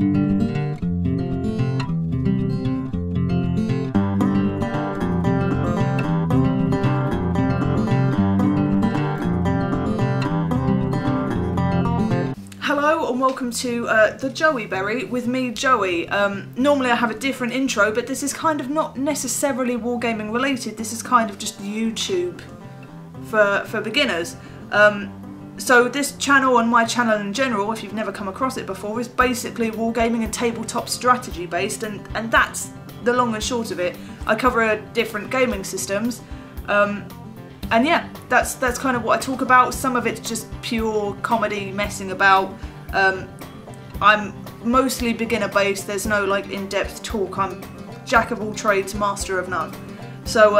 Hello and welcome to the Joey Berry with me, Joey. Normally I have a different intro, but this is kind of not necessarily wargaming related. This is kind of just YouTube for beginners. So this channel and my channel in general, if you've never come across it before, is basically wargaming and tabletop strategy based, and that's the long and short of it. I cover different gaming systems. And yeah, that's kind of what I talk about. Some of it's just pure comedy, messing about. I'm mostly beginner based, there's no like in-depth talk. I'm jack of all trades, master of none. So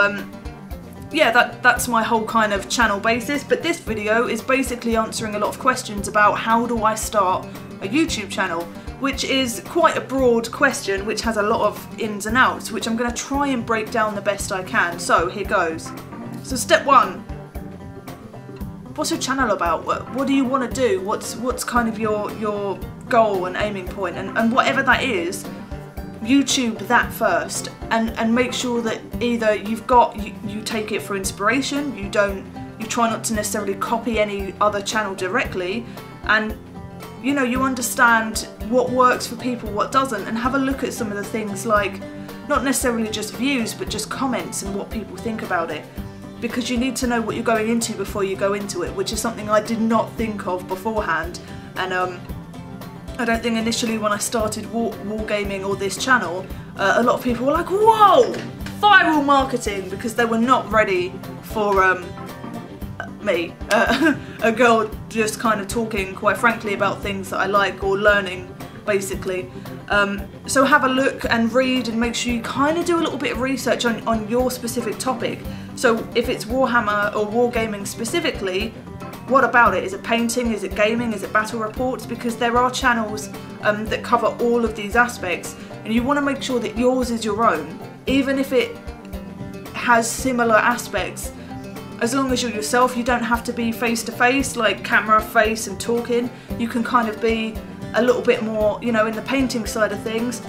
yeah, that's my whole kind of channel basis. But this video is basically answering a lot of questions about how do I start a YouTube channel, which is quite a broad question, which has a lot of ins and outs, which I'm going to try and break down the best I can. So here goes. So step one, what's your channel about? What do you want to do? What's kind of your goal and aiming point? And whatever that is, YouTube that first, and make sure that either you take it for inspiration, you try not to necessarily copy any other channel directly, and you know, you understand what works for people, what doesn't, and have a look at some of the things like not necessarily just views, but just comments and what people think about it. Because you need to know what you're going into before you go into it, which is something I did not think of beforehand. And I don't think initially when I started wargaming or this channel, a lot of people were like, whoa, viral marketing, because they were not ready for me, a girl just kind of talking, quite frankly, about things that I like or learning, basically. So have a look and read and make sure you kind of do a little bit of research on your specific topic. So if it's Warhammer or wargaming specifically, what about it? Is it painting? Is it gaming? Is it battle reports? Because there are channels that cover all of these aspects, and you want to make sure that yours is your own, even if it has similar aspects. As long as you're yourself, you don't have to be face to face, like camera, face and talking. You can kind of be a little bit more, you know, in the painting side of things,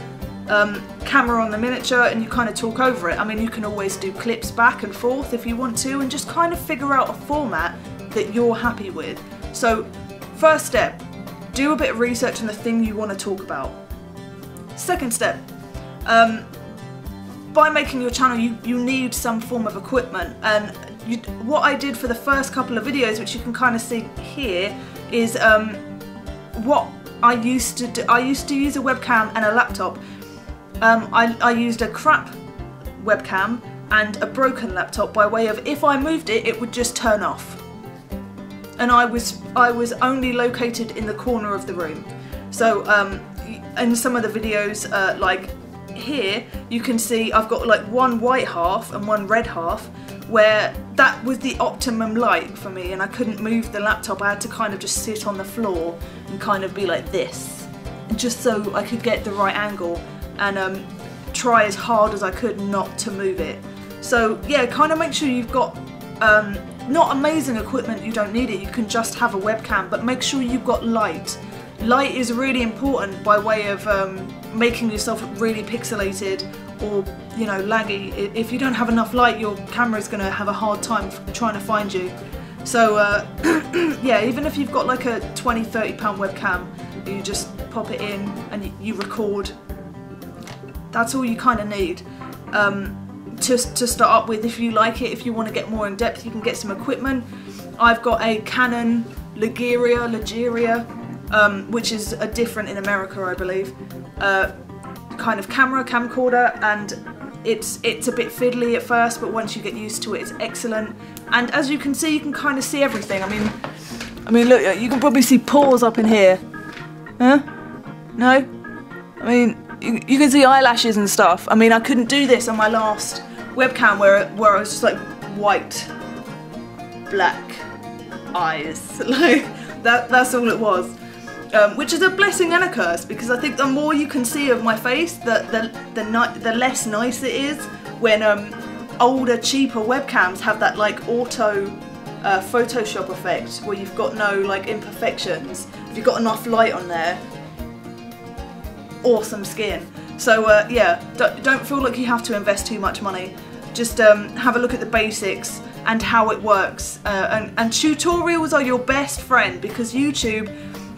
camera on the miniature, and you kind of talk over it. I mean, you can always do clips back and forth if you want to, and just kind of figure out a format that you're happy with. So first step, do a bit of research on the thing you want to talk about. Second step, by making your channel you need some form of equipment, and what I did for the first couple of videos, which you can kind of see here, is what I used to do. I used to use a webcam and a laptop. I used a crap webcam and a broken laptop by way of, if I moved it, it would just turn off. And I was only located in the corner of the room. So in some of the videos, like here, you can see I've got like one white half and one red half, where that was the optimum light for me, and I couldn't move the laptop. I had to kind of just sit on the floor and kind of be like this, just so I could get the right angle and try as hard as I could not to move it. So yeah, kind of make sure you've got not amazing equipment, you don't need it, you can just have a webcam, but make sure you've got light. Light is really important by way of making yourself really pixelated or, you know, laggy. If you don't have enough light, your camera's going to have a hard time trying to find you. So yeah, even if you've got like a £20–30 webcam, you just pop it in and you record. That's all you kind of need to start up with. If you like it, if you want to get more in depth, you can get some equipment. I've got a Canon Ligeria, which is a different in America, I believe, kind of camcorder, and it's a bit fiddly at first, but once you get used to it, it's excellent. And as you can see, you can kind of see everything. I mean, look, you can probably see pores up in here. Huh? No? I mean, you can see eyelashes and stuff. I mean, I couldn't do this on my last webcam where I was just like white, black eyes. Like that's all it was. Which is a blessing and a curse, because I think the more you can see of my face, the less nice it is when older, cheaper webcams have that like auto Photoshop effect where you've got no like imperfections. If you've got enough light on there, awesome skin. So yeah, don't feel like you have to invest too much money. Just have a look at the basics and how it works. And tutorials are your best friend, because YouTube,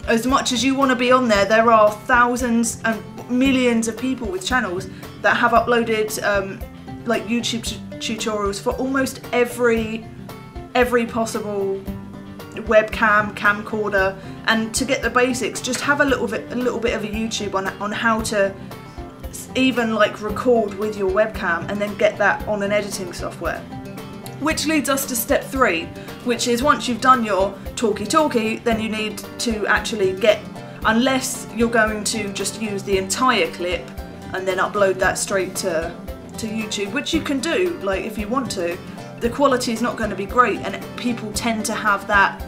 as much as you want to be on there, there are thousands and millions of people with channels that have uploaded like YouTube tutorials for almost every possible webcam, camcorder. And to get the basics, just have a little bit of a YouTube on how to even like record with your webcam and then get that on an editing software. Which leads us to step 3, which is once you've done your talkie, then you need to actually get, unless you're going to just use the entire clip and then upload that straight to YouTube, which you can do, like if you want to. The quality is not going to be great, and people tend to have that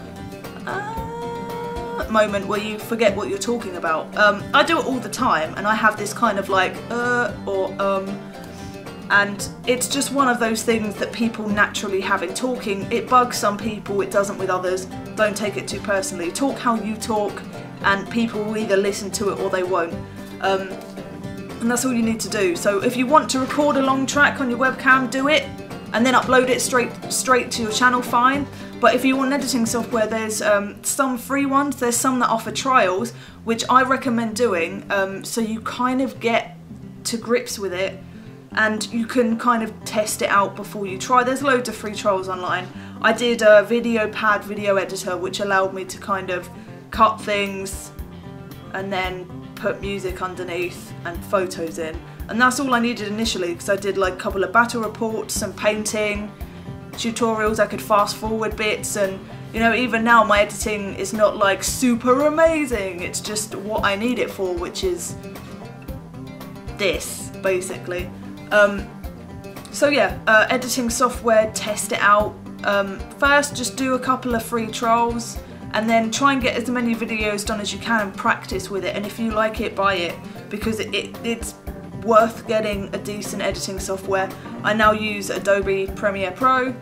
moment where you forget what you're talking about. I do it all the time, and I have this kind of like and it's just one of those things that people naturally have in talking. It bugs some people, it doesn't with others. Don't take it too personally. Talk how you talk, and people will either listen to it or they won't. And that's all you need to do. So if you want to record a long track on your webcam, do it, and then upload it straight to your channel, fine. But if you want editing software, there's some free ones, there's some that offer trials, which I recommend doing, so you kind of get to grips with it and you can kind of test it out before you try. There's loads of free trials online. I did a VideoPad video editor, which allowed me to kind of cut things and then put music underneath and photos in. And that's all I needed initially, because I did like a couple of battle reports, some painting tutorials. I could fast forward bits, and you know, even now my editing is not like super amazing. It's just what I need it for, which is this basically. So yeah, editing software, test it out. First, just do a couple of free trials, and then try and get as many videos done as you can and practice with it. And if you like it, buy it, because it's worth getting a decent editing software. I now use Adobe Premiere Pro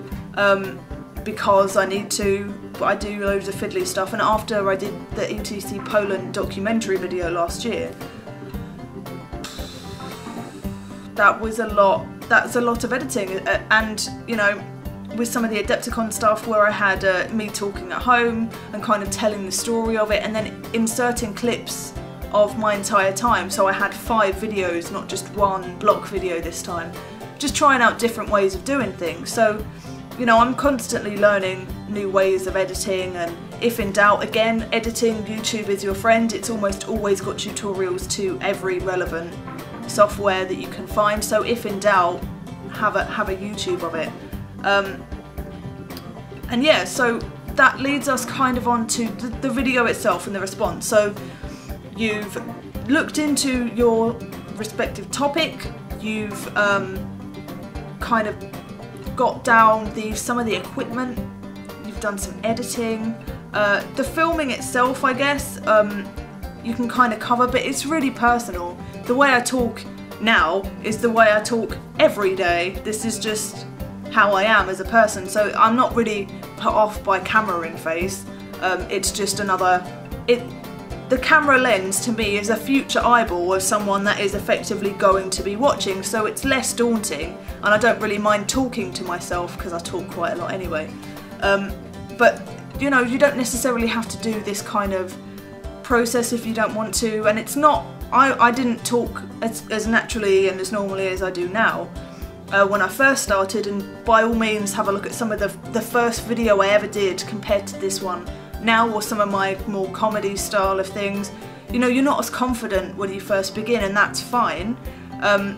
because I need to, but I do loads of fiddly stuff. And after I did the ETC Poland documentary video last year, that was a lot. That's a lot of editing, and you know, with some of the Adepticon stuff where I had me talking at home and kind of telling the story of it, and then inserting clips of my entire time. So I had 5 videos, not just one block video this time. Just trying out different ways of doing things. So, you know, I'm constantly learning new ways of editing, and if in doubt, again, editing, YouTube is your friend. It's almost always got tutorials to every relevant software that you can find. So if in doubt, have a YouTube of it. And yeah, so that leads us kind of on to the video itself and the response. So you've looked into your respective topic, you've kind of got down some of the equipment, you've done some editing, the filming itself, I guess, you can kind of cover, but it's really personal. The way I talk now is the way I talk every day. This is just how I am as a person, so I'm not really put off by camera in face. It's just another, the camera lens to me is a future eyeball of someone that is effectively going to be watching, so it's less daunting, and I don't really mind talking to myself because I talk quite a lot anyway. But you know, you don't necessarily have to do this kind of process if you don't want to, and it's not, I didn't talk as naturally and as normally as I do now when I first started, and by all means have a look at some of the first video I ever did compared to this one now, or some of my more comedy style of things. You know, you're not as confident when you first begin, and that's fine.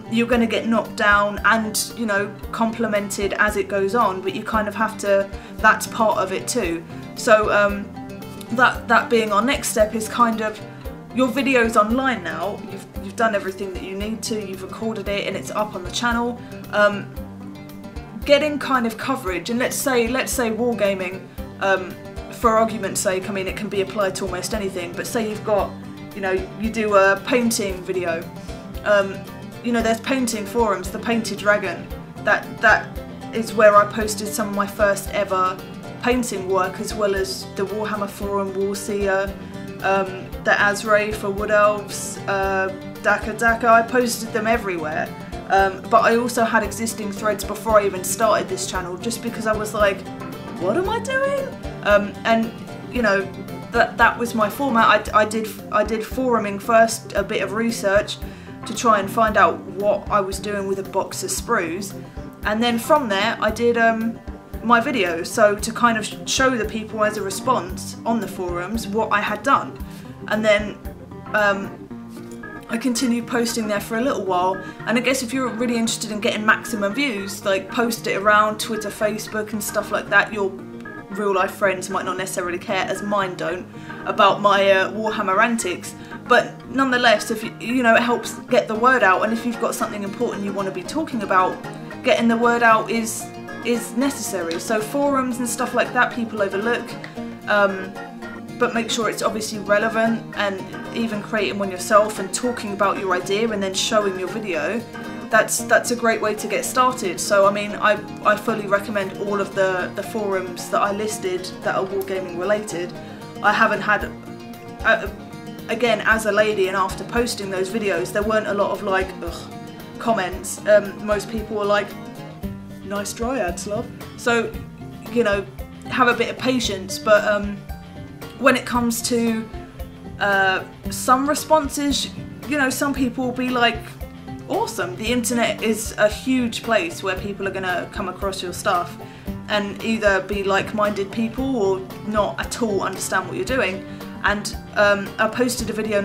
You're going to get knocked down and, you know, complimented as it goes on, but you kind of have to, that's part of it too. So that being our next step is kind of, your video's online now, you've done everything that you need to, you've recorded it and it's up on the channel. Getting kind of coverage, and let's say wargaming, for argument's sake, I mean it can be applied to almost anything, but say you've got, you know, you do a painting video, you know, there's painting forums, the Painted Dragon, that is where I posted some of my first ever painting work, as well as the Warhammer forum, Warseer, the Azray for Wood Elves, Daka, I posted them everywhere. But I also had existing threads before I even started this channel, just because I was like, what am I doing? And you know, that was my format. I did foruming first, a bit of research to try and find out what I was doing with a box of sprues, and then from there I did my videos, so to kind of show the people as a response on the forums what I had done. And then I continued posting there for a little while, and I guess if you're really interested in getting maximum views, like post it around Twitter, Facebook and stuff like that. Your real life friends might not necessarily care, as mine don't, about my Warhammer antics, but nonetheless, if you know, it helps get the word out, and if you've got something important you want to be talking about, getting the word out is necessary. So forums and stuff like that people overlook, but make sure it's obviously relevant, and even creating one yourself and talking about your idea and then showing your video, that's a great way to get started. So I mean, I fully recommend all of the forums that I listed that are wargaming related. I haven't had, again, as a lady, and after posting those videos, there weren't a lot of like, ugh, comments. Most people were like, nice dryads, love. So, you know, have a bit of patience, but when it comes to some responses, you know, some people will be like, awesome. The internet is a huge place where people are going to come across your stuff and either be like-minded people or not at all understand what you're doing. And I posted a video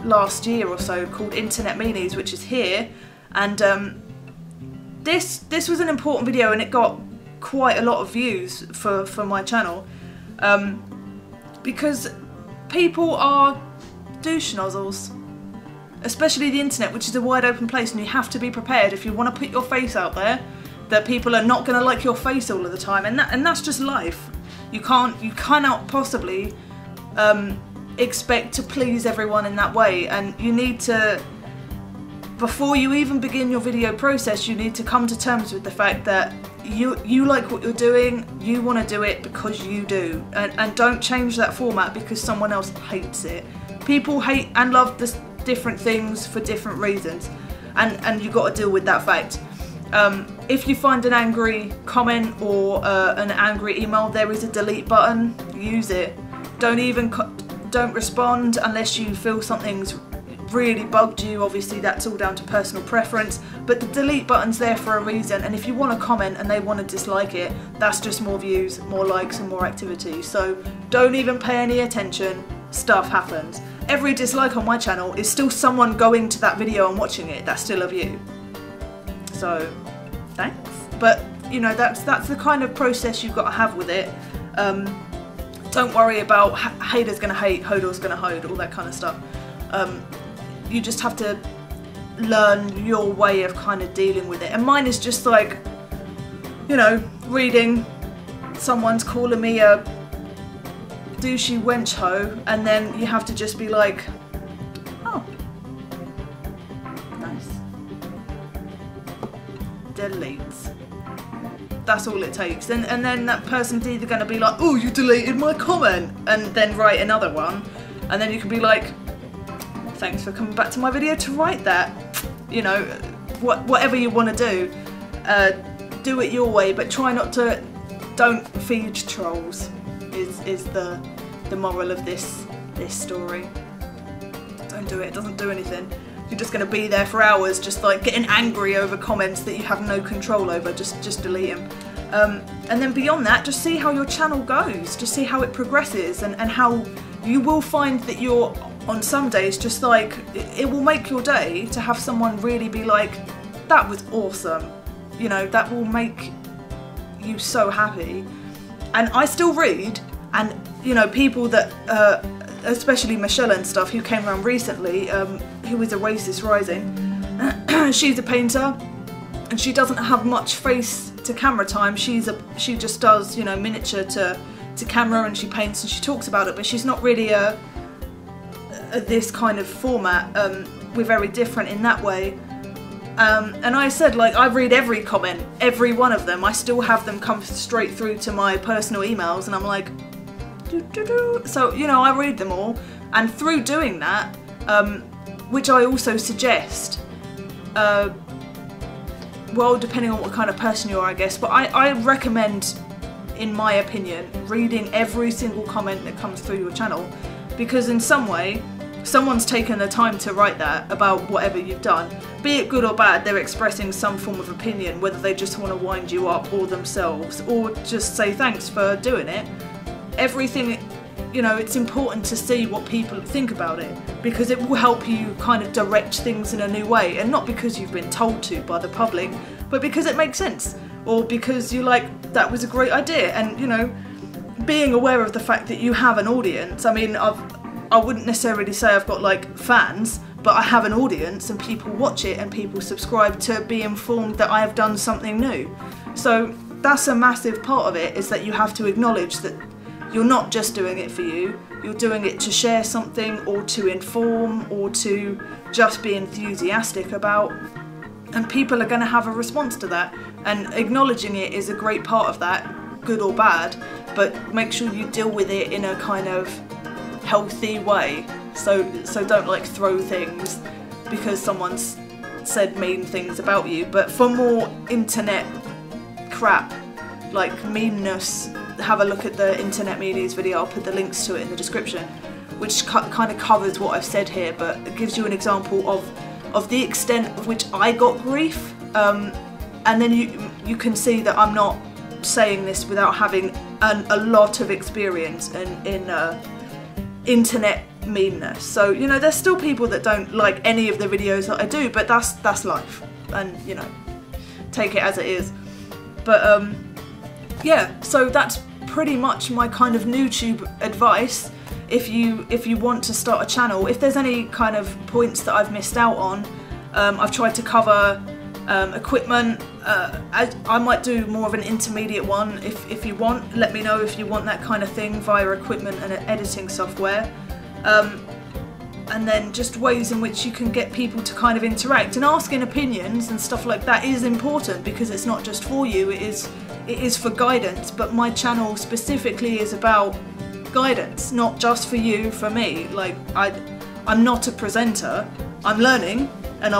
last year or so called Internet Meanies, which is here, and this was an important video, and it got quite a lot of views for my channel, because people are douche nozzles, especially the internet, which is a wide open place, and you have to be prepared if you want to put your face out there that people are not going to like your face all of the time, and that's just life. You cannot possibly expect to please everyone in that way, and you need to, before you even begin your video process, you need to come to terms with the fact that you like what you're doing, you want to do it because you do, and don't change that format because someone else hates it. People hate and love this different things for different reasons, and you've got to deal with that fact. If you find an angry comment or an angry email, there is a delete button. Use it. Don't respond unless you feel something's really bugged you. Obviously that's all down to personal preference, but the delete button's there for a reason, and if you want to comment and they want to dislike it, that's just more views, more likes and more activity. So don't even pay any attention. Stuff happens. Every dislike on my channel is still someone going to that video and watching it. That's still a view. So thanks. But you know, that's the kind of process you've got to have with it. Don't worry about haters gonna hate, hodor's gonna hode, all that kind of stuff. You just have to learn your way of kind of dealing with it. And mine is just like, you know, reading someone's calling me a douchey wench hoe, and then you have to just be like, oh, nice. Deletes. That's all it takes. And then that person's either going to be like, oh, you deleted my comment, and then write another one, and then you can be like, thanks for coming back to my video to write that. You know, whatever you want to do it your way, but try not to, don't feed trolls is the moral of this story. Don't do it. It doesn't do anything. You're just going to be there for hours just like getting angry over comments that you have no control over. Just delete them. And then beyond that, just see how your channel goes. Just see how it progresses, and how you will find that you're, on some days, just like, it will make your day to have someone really be like, that was awesome. You know, that will make you so happy. And I still read, and you know, people that, especially Michelle and stuff, who came around recently, who is a Racist Rising, she's a painter, and she doesn't have much face to camera time. She just does, you know, miniature to camera, and she paints and she talks about it, but she's not really this kind of format. We're very different in that way. And I said, like, I read every comment, every one of them. I still have them come straight through to my personal emails, and I'm like, do So, you know, I read them all, and through doing that, which I also suggest, well, depending on what kind of person you are, I guess, but I recommend, in my opinion, reading every single comment that comes through your channel, because in some way, someone's taken the time to write that about whatever you've done. Be it good or bad, they're expressing some form of opinion, whether they just want to wind you up or themselves, or just say thanks for doing it. Everything, you know, it's important to see what people think about it, because it will help you kind of direct things in a new way, and not because you've been told to by the public, but because it makes sense, or because you're like, that was a great idea. And, you know, being aware of the fact that you have an audience. I mean, I wouldn't necessarily say I've got like fans, but I have an audience and people watch it and people subscribe to be informed that I have done something new. So that's a massive part of it, is that you have to acknowledge that you're not just doing it for you, you're doing it to share something, or to inform, or to just be enthusiastic about, and people are going to have a response to that, and acknowledging it is a great part of that, good or bad, but make sure you deal with it in a kind of healthy way. So don't like throw things because someone's said mean things about you. But for more internet crap, like meanness, have a look at the Internet Media's video. I'll put the links to it in the description, which kind of covers what I've said here, but it gives you an example of the extent of which I got grief, and then you can see that I'm not saying this without having a lot of experience in internet meanness. So, you know, there's still people that don't like any of the videos that I do, but that's life, and, you know, take it as it is. But yeah, so that's pretty much my kind of YouTube advice. If you want to start a channel, if there's any kind of points that I've missed out on, I've tried to cover equipment. I might do more of an intermediate one if you want. Let me know if you want that kind of thing via equipment and editing software. And then just ways in which you can get people to kind of interact, and asking opinions and stuff like that is important, because it's not just for you, it is for guidance. But my channel specifically is about guidance, not just for you, for me. Like, I'm not a presenter, I'm learning, and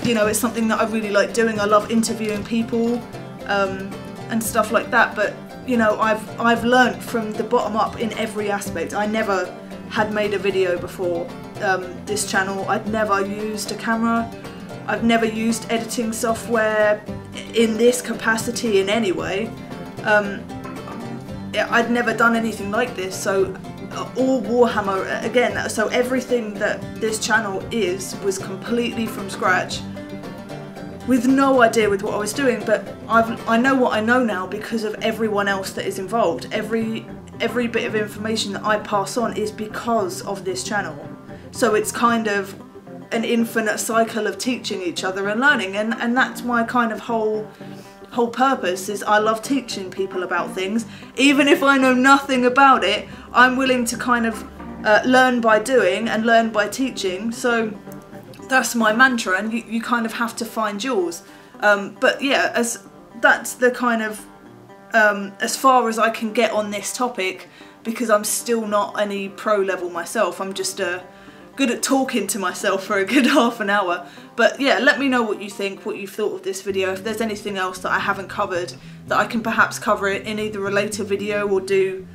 you know, it's something that I really like doing. I love interviewing people and stuff like that, but, you know, I've learnt from the bottom up in every aspect. I never had made a video before this channel. I'd never used a camera, I've never used editing software in this capacity in any way. I'd never done anything like this, so all Warhammer again, so everything that this channel was completely from scratch, with no idea with what I was doing. But I know what I know now because of everyone else that is involved. Every bit of information that I pass on is because of this channel. So it's kind of an infinite cycle of teaching each other and learning, and that's my kind of whole purpose. Is I love teaching people about things. Even if I know nothing about it, I'm willing to kind of learn by doing and learn by teaching. So that's my mantra, and you kind of have to find yours. But yeah, that's the kind of as far as I can get on this topic, because I'm still not any pro level myself. I'm just good at talking to myself for a good half an hour. But yeah, let me know what you think, what you've thought of this video. If there's anything else that I haven't covered that I can perhaps cover it in either a later video, or do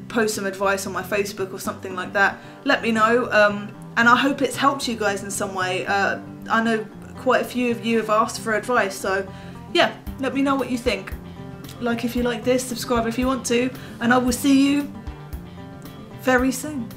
post some advice on my Facebook or something like that, let me know. And I hope it's helped you guys in some way. I know quite a few of you have asked for advice, so yeah, let me know what you think. Like if you like this, subscribe if you want to, and I will see you very soon.